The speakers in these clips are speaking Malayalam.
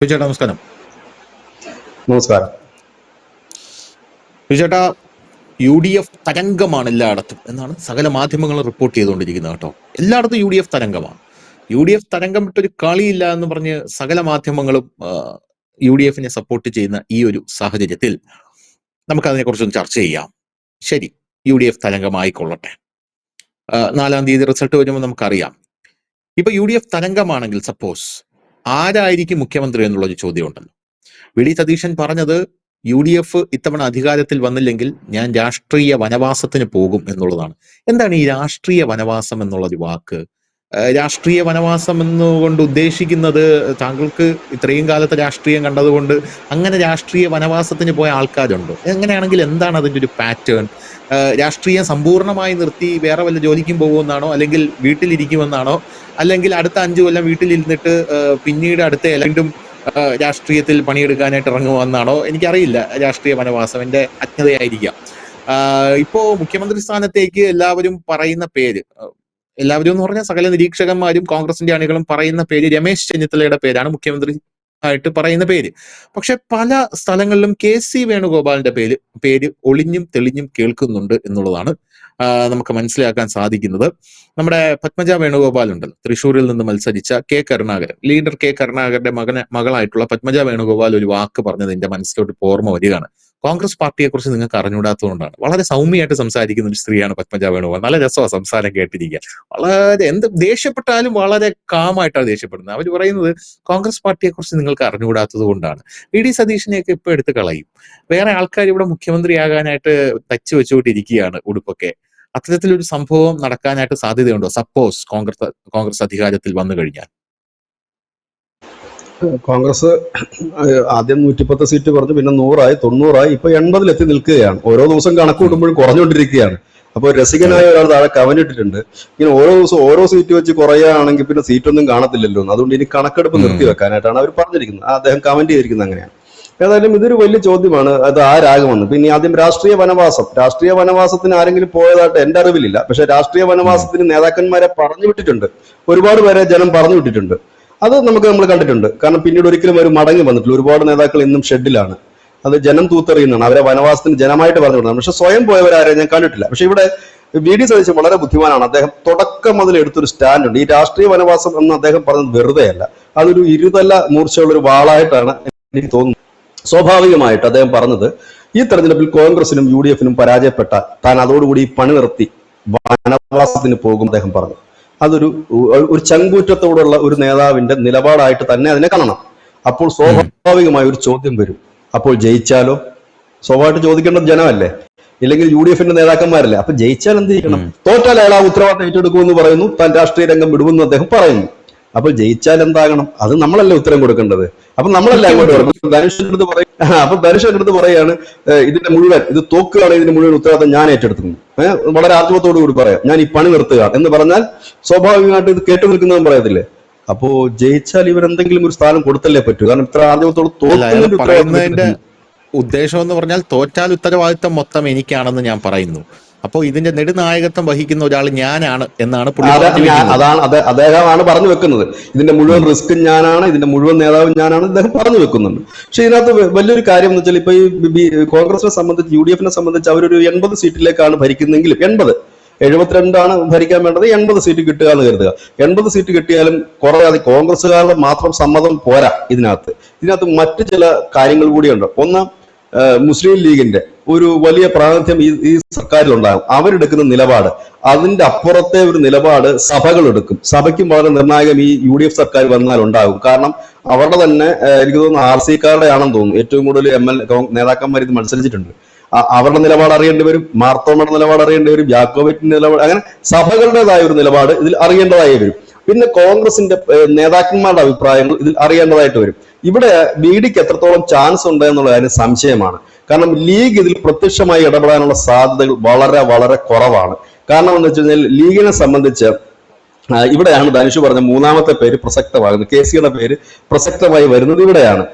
വിജയേട്ടാ നമസ്കാരം. നമസ്കാരം. വിജയേട്ടാ, UDF തരംഗമാണ് എല്ലായിടത്തും എന്നാണ് സകല മാധ്യമങ്ങളും റിപ്പോർട്ട് ചെയ്തുകൊണ്ടിരിക്കുന്നത് കേട്ടോ. എല്ലായിടത്തും UDF തരംഗമാണ്. UDF തരംഗം വിട്ടൊരു കളിയില്ല എന്ന് പറഞ്ഞ് സകല മാധ്യമങ്ങളും UDFനെ സപ്പോർട്ട് ചെയ്യുന്ന ഈ ഒരു സാഹചര്യത്തിൽ നമുക്കതിനെക്കുറിച്ചൊന്ന് ചർച്ച ചെയ്യാം. ശരി, UDF തരംഗമായിക്കൊള്ളട്ടെ. 4-ാം തീയതി റിസൾട്ട് വരുമ്പോൾ നമുക്കറിയാം. ഇപ്പൊ UDF തരംഗമാണെങ്കിൽ സപ്പോസ് ആരായിരിക്കും മുഖ്യമന്ത്രി എന്നുള്ളൊരു ചോദ്യം ഉണ്ടല്ലോ. വി.ഡി. സതീശൻ പറഞ്ഞത് UDF ഇത്തവണ അധികാരത്തിൽ വന്നില്ലെങ്കിൽ ഞാൻ രാഷ്ട്രീയ വനവാസത്തിന് പോകും എന്നുള്ളതാണ്. എന്താണ് ഈ രാഷ്ട്രീയ വനവാസം എന്നുള്ളൊരു വാക്ക്? രാഷ്ട്രീയ വനവാസം എന്നുകൊണ്ട് ഉദ്ദേശിക്കുന്നത്, താങ്കൾക്ക് ഇത്രയും കാലത്തെ രാഷ്ട്രീയം കണ്ടതുകൊണ്ട് അങ്ങനെ രാഷ്ട്രീയ വനവാസത്തിന് പോയ ആൾക്കാരുണ്ടോ? എങ്ങനെയാണെങ്കിൽ എന്താണ് അതിൻ്റെ ഒരു പാറ്റേൺ? രാഷ്ട്രീയം സമ്പൂർണ്ണമായി നിർത്തി വേറെ വല്ല ജോലിക്കും പോകുമെന്നാണോ, അല്ലെങ്കിൽ വീട്ടിലിരിക്കുമെന്നാണോ, അല്ലെങ്കിൽ അടുത്ത 5 കൊല്ലം വീട്ടിലിരുന്നിട്ട് പിന്നീട് അടുത്ത വീണ്ടും രാഷ്ട്രീയത്തിൽ പണിയെടുക്കാനായിട്ട് ഇറങ്ങുമെന്നാണോ? എനിക്കറിയില്ല. രാഷ്ട്രീയ വനവാസം എൻ്റെ അജ്ഞതയായിരിക്കാം. ഇപ്പോ മുഖ്യമന്ത്രി സ്ഥാനത്തേക്ക് എല്ലാവരും പറയുന്ന പേര്, എല്ലാവരും എന്ന് പറഞ്ഞാൽ സകല നിരീക്ഷകന്മാരും കോൺഗ്രസിന്റെ അണികളും പറയുന്ന പേര് രമേശ് ചെന്നിത്തലയുടെ പേരാണ് മുഖ്യമന്ത്രി ആയിട്ട് പറയുന്ന പേര്. പക്ഷെ പല സ്ഥലങ്ങളിലും KC വേണുഗോപാലിന്റെ പേര് ഒളിഞ്ഞും തെളിഞ്ഞും കേൾക്കുന്നുണ്ട് എന്നുള്ളതാണ് നമുക്ക് മനസ്സിലാക്കാൻ സാധിക്കുന്നത്. നമ്മുടെ പത്മജ വേണുഗോപാൽ ഉണ്ടല്ലോ, തൃശ്ശൂരിൽ നിന്ന് മത്സരിച്ച ലീഡർ കെ കരുണാകരന്റെ മകളായിട്ടുള്ള പത്മജ വേണുഗോപാൽ ഒരു വാക്ക് പറഞ്ഞത് എന്റെ മനസ്സിലോട്ട് ഓർമ്മ വരികയാണ്. കോൺഗ്രസ് പാർട്ടിയെ കുറിച്ച് നിങ്ങൾക്ക് അറിഞ്ഞുകൂടാത്തതുകൊണ്ടാണ്. വളരെ സൗമ്യമായിട്ട് സംസാരിക്കുന്ന ഒരു സ്ത്രീയാണ് പത്മജ വേണുഗോപാൽ. നല്ല രസമാണ് സംസാരം കേട്ടിരിക്കുക. വളരെ എന്ത് ദേഷ്യപ്പെട്ടാലും വളരെ കാമായിട്ടാണ് ദേഷ്യപ്പെടുന്നത്. അവർ പറയുന്നത് കോൺഗ്രസ് പാർട്ടിയെ കുറിച്ച് നിങ്ങൾക്ക് അറിഞ്ഞുകൂടാത്തത് കൊണ്ടാണ്. വി.ഡി. സതീശനെയൊക്കെ ഇപ്പൊ എടുത്ത് കളയും. വേറെ ആൾക്കാർ ഇവിടെ മുഖ്യമന്ത്രിയാകാനായിട്ട് തച്ചു വെച്ചുകൊണ്ടിരിക്കുകയാണ് ഉടുപ്പൊക്കെ. അത്തരത്തിലൊരു സംഭവം നടക്കാനായിട്ട് സാധ്യതയുണ്ടോ സപ്പോസ് കോൺഗ്രസ് അധികാരത്തിൽ വന്നു കഴിഞ്ഞാൽ? കോൺഗ്രസ് ആദ്യം 110 സീറ്റ് പറഞ്ഞു, പിന്നെ 100ആയി, 90ആയി, ഇപ്പൊ 80-ലെത്തി നിൽക്കുകയാണ്. ഓരോ ദിവസം കണക്ക് കൂട്ടുമ്പോഴും കുറഞ്ഞുകൊണ്ടിരിക്കുകയാണ്. അപ്പോൾ രസികനായ ഒരാൾ താഴെ കമന്റിട്ടിട്ടുണ്ട്, ഇങ്ങനെ ഓരോ ദിവസം ഓരോ സീറ്റ് വെച്ച് കുറയുകയാണെങ്കിൽ പിന്നെ സീറ്റൊന്നും കാണത്തില്ലല്ലോ, അതുകൊണ്ട് ഇനി കണക്കെടുപ്പ് നിർത്തി വെക്കാനായിട്ടാണ് അവർ പറഞ്ഞിരിക്കുന്നത്. അദ്ദേഹം കമന്റ് ചെയ്തിരിക്കുന്നത് അങ്ങനെയാണ്. ഏതായാലും ഇതൊരു വലിയ ചോദ്യമാണ്, അത് ആരാകുമെന്ന്. പിന്നെ ആദ്യം രാഷ്ട്രീയ വനവാസത്തിന് ആരെങ്കിലും പോയതായിട്ട് എന്റെ അറിവിലില്ല. പക്ഷെ രാഷ്ട്രീയ വനവാസത്തിന് നേതാക്കന്മാരെ പറഞ്ഞു വിട്ടിട്ടുണ്ട്, ഒരുപാട് പേരെ ജനം പറഞ്ഞു വിട്ടിട്ടുണ്ട്. അത് നമ്മൾ കണ്ടിട്ടുണ്ട്. കാരണം പിന്നീട് ഒരിക്കലും അവർ മടങ്ങി വന്നിട്ടില്ല. ഒരുപാട് നേതാക്കൾ ഇന്നും ഷെഡിലാണ്. അത് ജനം തൂത്തെറിയുന്നതാണ്. അവരെ വനവാസത്തിന് ജനമായിട്ട് പറഞ്ഞു വിടുന്നതാണ്. പക്ഷെ സ്വയം പോയവരാരെ ഞാൻ കണ്ടിട്ടില്ല. പക്ഷെ ഇവിടെ വി.ഡി. സതീശൻ വളരെ ബുദ്ധിമാനാണ്. അദ്ദേഹം തുടക്കം മുതൽ എടുത്തൊരു സ്റ്റാൻഡുണ്ട്. ഈ രാഷ്ട്രീയ വനവാസം എന്ന് അദ്ദേഹം പറഞ്ഞത് വെറുതെയല്ല, അതൊരു ഇരുതല മൂർച്ചയുള്ള ഒരു വാളായിട്ടാണ് എനിക്ക് തോന്നുന്നത്. സ്വാഭാവികമായിട്ട് അദ്ദേഹം പറഞ്ഞത്, ഈ തെരഞ്ഞെടുപ്പിൽ കോൺഗ്രസിനും UDFനും പരാജയപ്പെട്ടാൽ താൻ അതോടുകൂടി പണി നിർത്തി വനവാസത്തിന് പോകും അദ്ദേഹം പറഞ്ഞു. അതൊരു ചങ്കൂറ്റത്തോടുള്ള ഒരു നേതാവിന്റെ നിലപാടായിട്ട് തന്നെ അതിനെ കാണണം. അപ്പോൾ സ്വാഭാവികമായ ഒരു ചോദ്യം വരും, അപ്പോൾ ജയിച്ചാലോ? സ്വാഭാവികമായിട്ട് ചോദിക്കേണ്ടത് ജനമല്ലേ, ഇല്ലെങ്കിൽ UDFന്റെ നേതാക്കന്മാരല്ലേ. അപ്പൊ ജയിച്ചാൽ എന്ത് ചെയ്യണം? തോറ്റാൽ അയാൾ ആ ഉത്തരവാദിത്തം ഏറ്റെടുക്കുമെന്ന് പറയുന്നു, താൻ രാഷ്ട്രീയ രംഗം വിടുമെന്ന് അദ്ദേഹം പറയുന്നു. അപ്പൊ ജയിച്ചാൽ എന്താകണം? അത് നമ്മളല്ലേ ഉത്തരം കൊടുക്കേണ്ടത്. അപ്പൊ നമ്മളല്ലേ അങ്ങോട്ട് പറയും. ധനുഷിന്റെ അടുത്ത് പറയാണ്, ഇതിന്റെ മുഴുവൻ ഇത് തോക്കുകയാണ്, ഇതിന്റെ മുഴുവൻ ഉത്തരവാദിത്തം ഞാൻ ഏറ്റെടുക്കുന്നു. വളരെ ആത്മത്തോടു കൂടി പറയാം, ഞാൻ ഈ പണി നിർത്തുക എന്ന് പറഞ്ഞാൽ സ്വാഭാവികമായിട്ട് ഇത് കേട്ടു നിൽക്കുന്നതും പറയത്തില്ലേ. അപ്പോ ജയിച്ചാൽ ഇവരെന്തെങ്കിലും ഒരു സ്ഥാനം കൊടുത്തല്ലേ പറ്റൂ. കാരണം ഇത്ര ആർജവത്തോട് തോന്നുന്നതിന്റെ ഉദ്ദേശം എന്ന് പറഞ്ഞാൽ തോറ്റാൽ ഉത്തരവാദിത്തം മൊത്തം എനിക്കാണെന്ന് ഞാൻ പറയുന്നു. അപ്പോൾ ഇതിന്റെ നെടുനായകത്വം വഹിക്കുന്ന ഒരാൾ ഞാനാണ് എന്നാണ് അദ്ദേഹമാണ് പറഞ്ഞു വെക്കുന്നത്. ഇതിന്റെ മുഴുവൻ റിസ്ക് ഞാനാണ്, ഇതിന്റെ മുഴുവൻ നേതാവും ഞാനാണ് അദ്ദേഹം പറഞ്ഞു വെക്കുന്നുണ്ട്. പക്ഷെ ഇതിനകത്ത് വലിയൊരു കാര്യം എന്ന് വെച്ചാൽ, ഇപ്പൊ ഈ കോൺഗ്രസിനെ സംബന്ധിച്ച്, UDFനെ സംബന്ധിച്ച് അവരൊരു 80 സീറ്റിലേക്കാണ് ഭരിക്കുന്നെങ്കിലും 72 ഭരിക്കാൻ വേണ്ടത്, 80 സീറ്റ് കിട്ടുക എന്ന് കരുതുക. 80 സീറ്റ് കിട്ടിയാലും കുറേ കോൺഗ്രസുകാരുടെ മാത്രം സമ്മതം പോരാ. ഇതിനകത്ത് മറ്റു ചില കാര്യങ്ങൾ കൂടിയുണ്ട്. ഒന്ന്, മുസ്ലിം ലീഗിന്റെ ഒരു വലിയ പ്രാതിനിധ്യം ഈ സർക്കാരിലുണ്ടാകും. അവരെടുക്കുന്ന നിലപാട്, അതിന്റെ അപ്പുറത്തെ ഒരു നിലപാട് സഭകൾ എടുക്കും. സഭയ്ക്കും വളരെ നിർണായകം ഈ UDF സർക്കാർ വന്നാൽ ഉണ്ടാകും. കാരണം അവരുടെ തന്നെ എനിക്ക് തോന്നുന്നു RC-കാരുടെ ആണെന്ന് തോന്നുന്നു ഏറ്റവും കൂടുതൽ നേതാക്കന്മാർ ഇത് മത്സരിച്ചിട്ടുണ്ട്. അവരുടെ നിലപാട് അറിയേണ്ടി വരും, മാർത്തോമയുടെ നിലപാട് അറിയേണ്ടി വരും, യാക്കോബൈറ്റിന്റെ നിലപാട്, അങ്ങനെ സഭകളുടേതായ ഒരു നിലപാട് ഇതിൽ അറിയേണ്ടതായി വരും. പിന്നെ കോൺഗ്രസിന്റെ നേതാക്കന്മാരുടെ അഭിപ്രായങ്ങൾ ഇതിൽ അറിയേണ്ടതായിട്ട് വരും. ഇവിടെ വി.ഡിക്ക് എത്രത്തോളം ചാൻസ് ഉണ്ട് എന്നുള്ള കാര്യം സംശയമാണ്. കാരണം ലീഗ് ഇതിൽ പ്രത്യക്ഷമായി ഇടപെടാനുള്ള സാധ്യതകൾ വളരെ വളരെ കുറവാണ്. കാരണം എന്ന് വെച്ച് കഴിഞ്ഞാൽ ലീഗിനെ സംബന്ധിച്ച് ഇവിടെയാണ് ധനുഷ് പറഞ്ഞ മൂന്നാമത്തെ പേര് പ്രസക്തമാകുന്നത്. KCയുടെ പേര് പ്രസക്തമായി വരുന്നത് ഇവിടെയാണ്.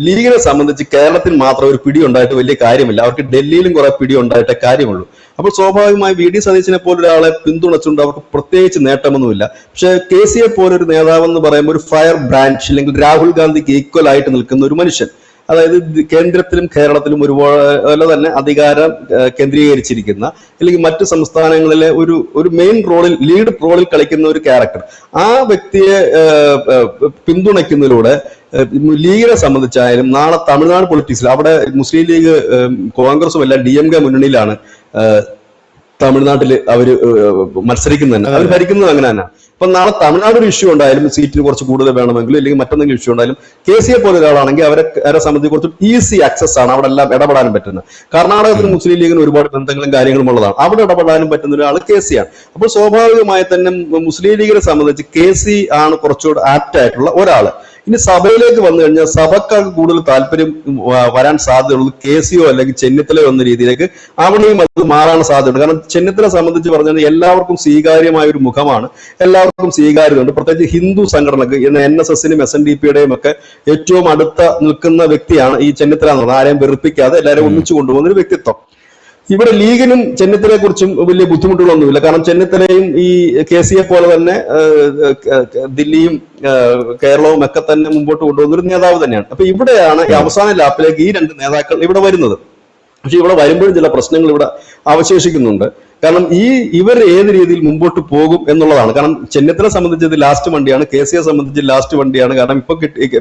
ലീഗിനെ സംബന്ധിച്ച് കേരളത്തിൽ മാത്രം ഒരു പിടി ഉണ്ടായിട്ട് വലിയ കാര്യമില്ല, അവർക്ക് ഡൽഹിയിലും കുറെ പിടി ഉണ്ടായിട്ടേ കാര്യമുള്ളൂ. അപ്പോൾ സ്വാഭാവികമായി വി ഡി സതീശനെ പോലൊരാളെ പിന്തുണച്ചുകൊണ്ട് അവർക്ക് പ്രത്യേകിച്ച് നേട്ടമൊന്നുമില്ല. പക്ഷെ കെ സിയെ പോലൊരു നേതാവെന്ന് പറയുമ്പോൾ ഒരു ഫയർ ബ്രാൻഡ്, അല്ലെങ്കിൽ രാഹുൽ ഗാന്ധിക്ക് ഈക്വൽ ആയിട്ട് നിൽക്കുന്ന ഒരു മനുഷ്യൻ, അതായത് കേന്ദ്രത്തിലും കേരളത്തിലും ഒരുപോലെ തന്നെ അധികാരം കേന്ദ്രീകരിച്ചിരിക്കുന്ന, അല്ലെങ്കിൽ മറ്റു സംസ്ഥാനങ്ങളിലെ ഒരു മെയിൻ റോളിൽ, ലീഡ് റോളിൽ കളിക്കുന്ന ഒരു ക്യാരക്ടർ, ആ വ്യക്തിയെ പിന്തുണയ്ക്കുന്നതിലൂടെ ലീഗിനെ സംബന്ധിച്ചായാലും നാളെ തമിഴ്നാട് പൊളിറ്റിക്സിൽ അവിടെ മുസ്ലിം ലീഗ് കോൺഗ്രസും എല്ലാം DMK മുന്നണിയിലാണ് തമിഴ്നാട്ടിൽ അവര് മത്സരിക്കുന്നത് തന്നെ, അവർ ഭരിക്കുന്നത് അങ്ങനെ തന്നെ. അപ്പൊ നാളെ തമിഴ്നാട് ഒരു ഇഷ്യൂ ഉണ്ടായാലും, സീറ്റിന് കുറച്ച് കൂടുതൽ വേണമെങ്കിലും അല്ലെങ്കിൽ മറ്റെന്തെങ്കിലും ഇഷ്യൂ ഉണ്ടായാലും, കെ സിയെ പോലെ ഒരാളാണെങ്കിൽ അവരെ സംബന്ധിച്ച് കുറച്ച് ഈസി ആക്സസ് ആണ്, അവിടെ എല്ലാം ഇടപെടാനും പറ്റുന്നത്. കർണാടകത്തിന് മുസ്ലിം ലീഗിന് ഒരുപാട് ബന്ധങ്ങളും കാര്യങ്ങളും ഉള്ളതാണ്, അവിടെ ഇടപെടാനും പറ്റുന്ന ഒരാൾ കെ സി ആണ്. അപ്പോൾ സ്വാഭാവികമായി തന്നെ മുസ്ലിം ലീഗിനെ സംബന്ധിച്ച് കെ സി ആണ് കുറച്ചുകൂടെ ആപ്റ്റ് ആയിട്ടുള്ള ഒരാള്. ഇനി സഭയിലേക്ക് വന്നു കഴിഞ്ഞാൽ സഭക്കാർക്ക് കൂടുതൽ താല്പര്യം വരാൻ സാധ്യതയുള്ളത് കെ സിയോ അല്ലെങ്കിൽ ചെന്നിത്തലയോ എന്ന രീതിയിലേക്ക് അവിടെയും അത് മാറാൻ സാധ്യതയുണ്ട്. കാരണം ചെന്നിത്തല സംബന്ധിച്ച് പറഞ്ഞാൽ എല്ലാവർക്കും സ്വീകാര്യമായ ഒരു മുഖമാണ്, എല്ലാവർക്കും സ്വീകാര്യതയുണ്ട്. പ്രത്യേകിച്ച് ഹിന്ദു സംഘടനക്ക് NSSനും SNDPയുടെയും ഒക്കെ ഏറ്റവും അടുത്ത നിൽക്കുന്ന വ്യക്തിയാണ് ഈ ചെന്നിത്തല എന്ന് പറഞ്ഞാൽ. ആരെയും വെറുപ്പിക്കാതെ എല്ലാവരെയും ഒന്നിച്ചു കൊണ്ടുപോകുന്ന ഒരു വ്യക്തിത്വം. ഇവിടെ ലീഗിനും ചെന്നിത്തലയെ കുറിച്ചും വലിയ ബുദ്ധിമുട്ടുകളൊന്നുമില്ല. കാരണം ചെന്നിത്തലയും ഈ കെ സിയെ പോലെ തന്നെ ദില്ലിയും കേരളവും ഒക്കെ തന്നെ മുമ്പോട്ട് കൊണ്ടുപോകുന്ന ഒരു നേതാവ് തന്നെയാണ്. അപ്പൊ ഇവിടെയാണ് ഈ അവസാന ലാപ്പിലേക്ക് ഈ രണ്ട് നേതാക്കൾ ഇവിടെ വരുന്നത്. പക്ഷെ ഇവിടെ വരുമ്പോഴും ചില പ്രശ്നങ്ങൾ ഇവിടെ അവശേഷിക്കുന്നുണ്ട്. കാരണം ഇവർ ഏത് രീതിയിൽ മുമ്പോട്ട് പോകും എന്നുള്ളതാണ്. കാരണം ചെന്നിത്തല സംബന്ധിച്ച് ഇത് ലാസ്റ്റ് വണ്ടിയാണ്, കെ സിയെ സംബന്ധിച്ച് ലാസ്റ്റ് വണ്ടിയാണ്. കാരണം ഇപ്പൊ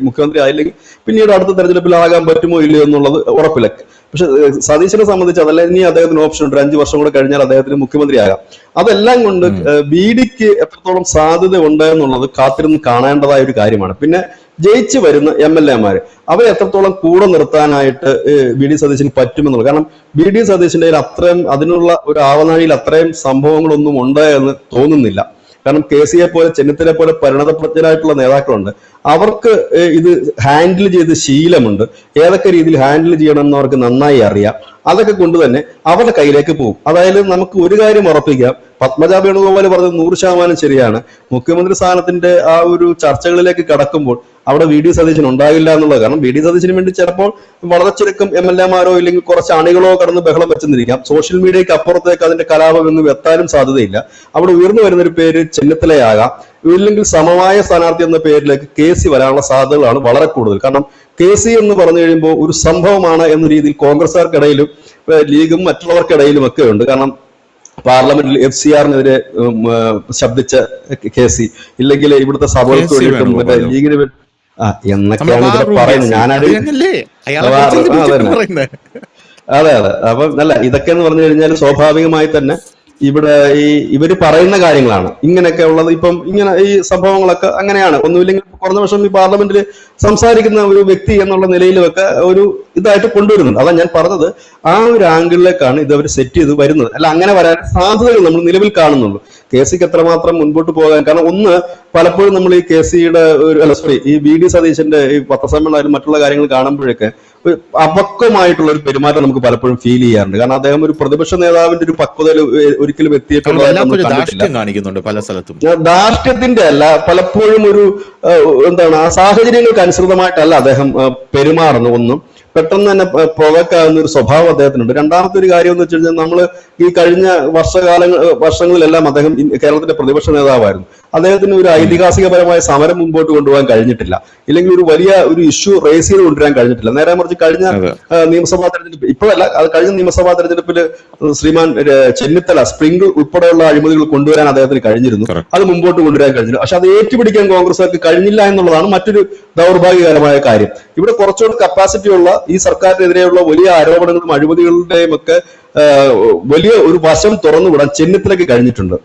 മുഖ്യമന്ത്രി ആയില്ലെങ്കിൽ പിന്നീട് അടുത്ത തെരഞ്ഞെടുപ്പിൽ ആകാൻ പറ്റുമോ ഇല്ലയോ എന്നുള്ളത് ഉറപ്പില്ല. പക്ഷെ സതീശനെ സംബന്ധിച്ച് അതല്ല, ഇനി അദ്ദേഹത്തിന് ഓപ്ഷൻ ഉണ്ട്, 5 വർഷം കൂടെ കഴിഞ്ഞാൽ അദ്ദേഹത്തിന് മുഖ്യമന്ത്രിയാകാം. അതെല്ലാം കൊണ്ട് BDക്ക് എത്രത്തോളം സാധ്യത ഉണ്ട് എന്നുള്ളത് കാത്തിരുന്ന് കാണേണ്ടതായ ഒരു കാര്യമാണ്. പിന്നെ ജയിച്ചു വരുന്ന MLA അവരെ എത്രത്തോളം കൂടെ നിർത്താനായിട്ട് VD സതീശന് പറ്റുമെന്നുള്ളത്. കാരണം VD സതീശന്റെ അത്രയും അതിനുള്ള ഒരു ആവനാഴിയിൽ അത്രയും സംഭവങ്ങളൊന്നും ഉണ്ട് എന്ന് തോന്നുന്നില്ല. കാരണം കെ സിയെ പോലെ ചെന്നിത്തലയെ പോലെ പരിണതപ്രജ്ഞരായിട്ടുള്ള നേതാക്കളുണ്ട്, അവർക്ക് ഇത് ഹാൻഡിൽ ചെയ്ത് ശീലമുണ്ട്. ഏതൊക്കെ രീതിയിൽ ഹാൻഡിൽ ചെയ്യണമെന്ന് അവർക്ക് നന്നായി അറിയാം. അതൊക്കെ കൊണ്ട് തന്നെ അവരുടെ കയ്യിലേക്ക് പോകും. അതായത് നമുക്ക് ഒരു കാര്യം ഉറപ്പിക്കാം, പത്മജ വേണുഗോപാൽ പറഞ്ഞത് 100% ശരിയാണ്. മുഖ്യമന്ത്രി സ്ഥാനത്തിന്റെ ആ ഒരു ചർച്ചകളിലേക്ക് കടക്കുമ്പോൾ അവിടെ VD സതീശൻ ഉണ്ടാകില്ല എന്നുള്ളത്. കാരണം VD സതീശന് വേണ്ടി ചിലപ്പോൾ വളരെ ചുരുക്കം MLA ഇല്ലെങ്കിൽ കുറച്ച് അണികളോ കടന്ന് ബഹളം വെച്ചെന്നിരിക്കാം. സോഷ്യൽ മീഡിയയ്ക്ക് അപ്പുറത്തേക്ക് അതിന്റെ കലാപം എന്നും എത്താനും സാധ്യതയില്ല. അവിടെ ഉയർന്നു വരുന്ന ഒരു പേര് ചെന്നിത്തലയാകാം, ഇല്ലെങ്കിൽ സമവായ സ്ഥാനാർത്ഥി എന്ന പേരിലേക്ക് കെ സി വരാനുള്ള സാധ്യതകളാണ് വളരെ കൂടുതൽ. കാരണം കെ സി എന്ന് പറഞ്ഞു കഴിയുമ്പോൾ ഒരു സംഭവമാണ് എന്ന രീതിയിൽ കോൺഗ്രസുകാർക്കിടയിലും ലീഗും മറ്റുള്ളവർക്കിടയിലും ഒക്കെ ഉണ്ട്. കാരണം പാർലമെന്റിൽ FCRനെതിരെ ശബ്ദിച്ച കെ സി, ഇല്ലെങ്കിൽ ഇവിടുത്തെ സഭകൾക്ക് വേണ്ടിയിട്ടും മറ്റേ ലീഗിന് എന്നൊക്കെയാണ് ഇവിടെ പറയുന്നത്. അതെ. അപ്പൊ അല്ല, ഇതൊക്കെ എന്ന് പറഞ്ഞു കഴിഞ്ഞാൽ സ്വാഭാവികമായി തന്നെ ഇവിടെ ഇവര് പറയുന്ന കാര്യങ്ങളാണ് ഇങ്ങനെയൊക്കെ ഉള്ളത്. ഇപ്പം ഇങ്ങനെ ഈ സംഭവങ്ങളൊക്കെ അങ്ങനെയാണ്. ഒന്നുമില്ലെങ്കിൽ കുറഞ്ഞ വർഷം ഈ പാർലമെന്റിൽ സംസാരിക്കുന്ന ഒരു വ്യക്തി എന്നുള്ള നിലയിലുമൊക്കെ ഒരു ഇതായിട്ട് കൊണ്ടുവരുന്നുണ്ട്. അതാ ഞാൻ പറഞ്ഞത്, ആ ഒരു ആംഗിളിലേക്കാണ് ഇത് അവർ സെറ്റ് ചെയ്ത് വരുന്നത്. അല്ല, അങ്ങനെ വരാൻ സാധ്യതകൾ നമ്മൾ നിലവിൽ കാണുന്നുള്ളൂ. കെ സിക്ക് എത്രമാത്രം മുൻപോട്ട് പോകാൻ, കാരണം ഒന്ന് പലപ്പോഴും നമ്മൾ ഈ കെ സിയുടെ ഈ VD സതീശന്റെ ഈ പത്രസമ്മേളനം മറ്റുള്ള കാര്യങ്ങൾ കാണുമ്പോഴൊക്കെ അപക്വമായിട്ടുള്ള ഒരു പെരുമാറ്റം നമുക്ക് പലപ്പോഴും ഫീൽ ചെയ്യാറുണ്ട്. കാരണം അദ്ദേഹം ഒരു പ്രതിപക്ഷ നേതാവിന്റെ ഒരു പക്വതയിൽ ഒരിക്കലും കാണിക്കുന്നുണ്ട് പല സ്ഥലത്തും. ധാർഷ്ട്യത്തിന്റെ അല്ല, പലപ്പോഴും ഒരു എന്താണ് ആ സാഹചര്യങ്ങൾക്ക് അനുസൃതമായിട്ടല്ല അദ്ദേഹം പെരുമാറുന്നു. ഒന്നും പെട്ടെന്ന് തന്നെ പ്രൊവോക്കാവുന്ന ഒരു സ്വഭാവം അദ്ദേഹത്തിനുണ്ട്. രണ്ടാമത്തെ ഒരു കാര്യം എന്ന് വെച്ച് കഴിഞ്ഞാൽ നമ്മൾ ഈ കഴിഞ്ഞ വർഷങ്ങളിലെല്ലാം അദ്ദേഹം കേരളത്തിന്റെ പ്രതിപക്ഷ നേതാവായിരുന്നു. അദ്ദേഹത്തിന് ഒരു ഐതിഹാസികപരമായ സമരം മുമ്പോട്ട് കൊണ്ടുപോകാൻ കഴിഞ്ഞിട്ടില്ല, ഇല്ലെങ്കിൽ ഒരു വലിയ ഒരു ഇഷ്യൂ റേസ് ചെയ്ത് കൊണ്ടുവരാൻ കഴിഞ്ഞിട്ടില്ല. നേരെ മറിച്ച് കഴിഞ്ഞ നിയമസഭാ തെരഞ്ഞെടുപ്പ്, ഇപ്പോഴല്ല, അത് കഴിഞ്ഞ നിയമസഭാ തെരഞ്ഞെടുപ്പിൽ ശ്രീമാൻ ചെന്നിത്തല സ്പ്രിംഗിൾ ഉൾപ്പെടെയുള്ള അഴിമതികൾ കൊണ്ടുവരാൻ അദ്ദേഹത്തിന് കഴിഞ്ഞിരുന്നു, അത് മുമ്പോട്ട് കൊണ്ടുവരാൻ കഴിഞ്ഞിരുന്നു. പക്ഷെ അത് ഏറ്റുപിടിക്കാൻ കോൺഗ്രസുകാർക്ക് കഴിഞ്ഞില്ല എന്നുള്ളതാണ് മറ്റൊരു ദൗർഭാഗ്യകരമായ കാര്യം. ഇവിടെ കുറച്ചുകൂടി കപ്പാസിറ്റി ഉള്ള ഈ സർക്കാരിനെതിരെയുള്ള വലിയ ആരോപണങ്ങളും അഴിമതികളുടെയും ഒക്കെ വലിയ ഒരു വശം തുറന്നുവിടാൻ ചെന്നിത്തലയ്ക്ക് കഴിഞ്ഞിട്ടുണ്ട്.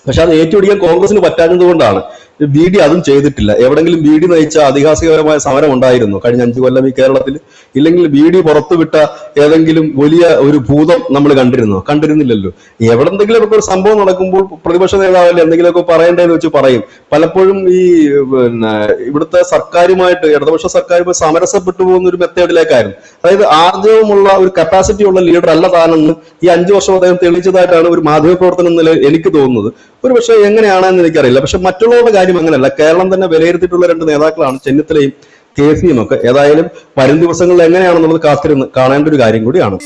പക്ഷെ അത് ഏറ്റുപിടിക്കാൻ കോൺഗ്രസിന് പറ്റാഞ്ഞത് കൊണ്ടാണ് VD അതും ചെയ്തിട്ടില്ല. എവിടെങ്കിലും VD നയിച്ച അതിഹാസികപരമായ സമരം ഉണ്ടായിരുന്നു കഴിഞ്ഞ 5 കൊല്ലം ഈ കേരളത്തിൽ? ഇല്ലെങ്കിൽ VD പുറത്തുവിട്ട ഏതെങ്കിലും വലിയ ഒരു ഭൂതം നമ്മൾ കണ്ടിരുന്നില്ലല്ലോ. എവിടെന്തെങ്കിലും ഒക്കെ ഒരു സംഭവം നടക്കുമ്പോൾ പ്രതിപക്ഷ നേതാവല്ലേ എന്തെങ്കിലുമൊക്കെ പറയേണ്ടതെന്ന് വെച്ച് പറയും. പലപ്പോഴും ഈ ഇവിടുത്തെ സർക്കാരുമായിട്ട്, ഇടതുപക്ഷ സർക്കാരുമായി സമരസപ്പെട്ടു പോകുന്ന ഒരു മെത്തേഡിലേക്കായിരുന്നു. അതായത് ആർജവമുള്ള ഒരു കപ്പാസിറ്റി ഉള്ള ലീഡർ അല്ല താനെന്ന് ഈ 5 വർഷം അദ്ദേഹം തെളിയിച്ചതായിട്ടാണ് ഒരു മാധ്യമപ്രവർത്തനം നില എനിക്ക് തോന്നുന്നത്. ഒരു പക്ഷേ എങ്ങനെയാണെന്ന് എനിക്കറിയില്ല. പക്ഷെ മറ്റുള്ളവരുടെ കാര്യം അങ്ങനെയല്ല. കേരളം തന്നെ വിലയിരുത്തിയിട്ടുള്ള 2 നേതാക്കളാണ് ചെന്നിത്തലയും KCM ഒക്കെ. ഏതായാലും വരും ദിവസങ്ങളിൽ എങ്ങനെയാണെന്നുള്ളത് കാത്തിരുന്ന് കാണേണ്ട ഒരു കാര്യം കൂടിയാണ്.